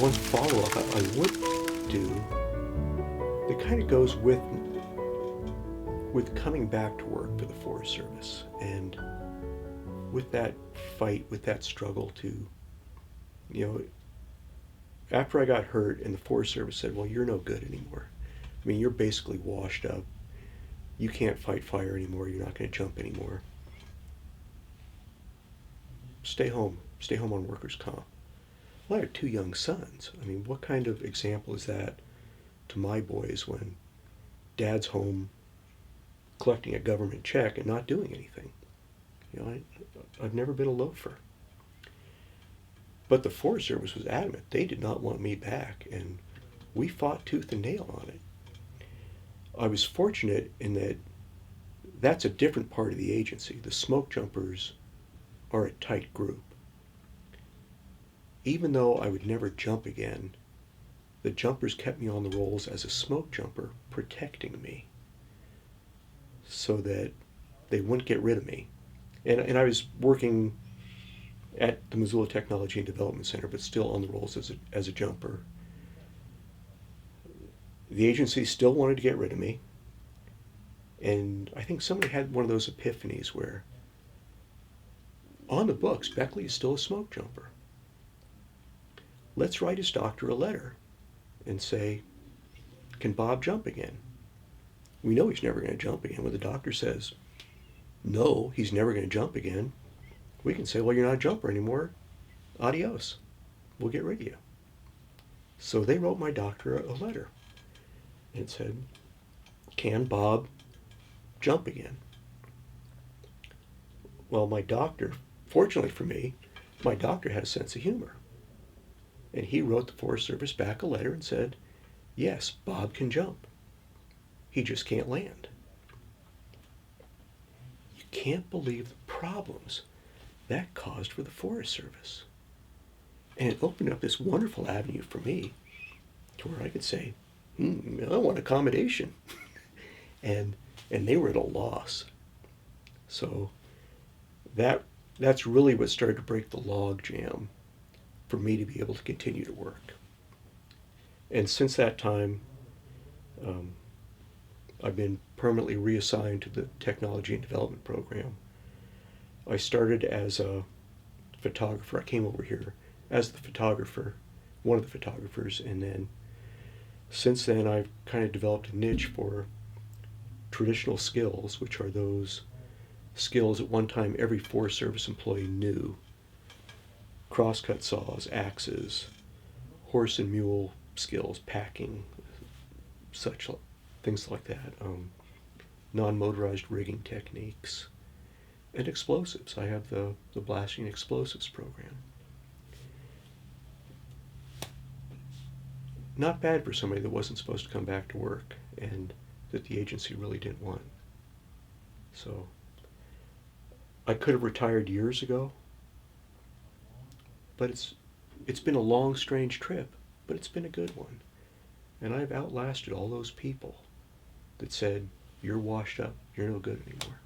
One follow-up I would do that kind of goes with coming back to work for the Forest Service and with that fight, with that struggle to, you know, after I got hurt and the Forest Service said, well, you're no good anymore. I mean, you're basically washed up. You can't fight fire anymore. You're not going to jump anymore. Stay home. Stay home on workers' comp. Well, I have two young sons. I mean, what kind of example is that to my boys when dad's home collecting a government check and not doing anything? You know, I've never been a loafer. But the Forest Service was adamant. They did not want me back, and we fought tooth and nail on it. I was fortunate in that that's a different part of the agency. The smoke jumpers are a tight group. Even though I would never jump again, the jumpers kept me on the rolls as a smoke jumper, protecting me so that they wouldn't get rid of me. And I was working at the Missoula Technology and Development Center, but still on the rolls as a jumper. The agency still wanted to get rid of me. And I think somebody had one of those epiphanies where on the books, Beckley is still a smoke jumper. Let's write his doctor a letter and say, can Bob jump again? We know he's never going to jump again. When the doctor says, no, he's never going to jump again, we can say, well, you're not a jumper anymore. Adios. We'll get rid of you. So they wrote my doctor a letter. It said, can Bob jump again? Well, my doctor, fortunately for me, my doctor had a sense of humor. And he wrote the Forest Service back a letter and said, yes, Bob can jump. He just can't land. You can't believe the problems that caused for the Forest Service. And it opened up this wonderful avenue for me to where I could say, I want accommodation. and they were at a loss. So that's really what started to break the log jam for me to be able to continue to work. And since that time, I've been permanently reassigned to the Technology and Development Program. I started as a photographer. I came over here as the photographer, one of the photographers, and then since then I've kind of developed a niche for traditional skills, which are those skills at one time every Forest Service employee knew. Crosscut saws, axes, horse and mule skills, packing, such things like that, non-motorized rigging techniques, and explosives. I have the blasting explosives program. Not bad for somebody that wasn't supposed to come back to work and that the agency really didn't want. So I could have retired years ago, but it's been a long, strange trip, but it's been a good one. And I've outlasted all those people that said, you're washed up, you're no good anymore.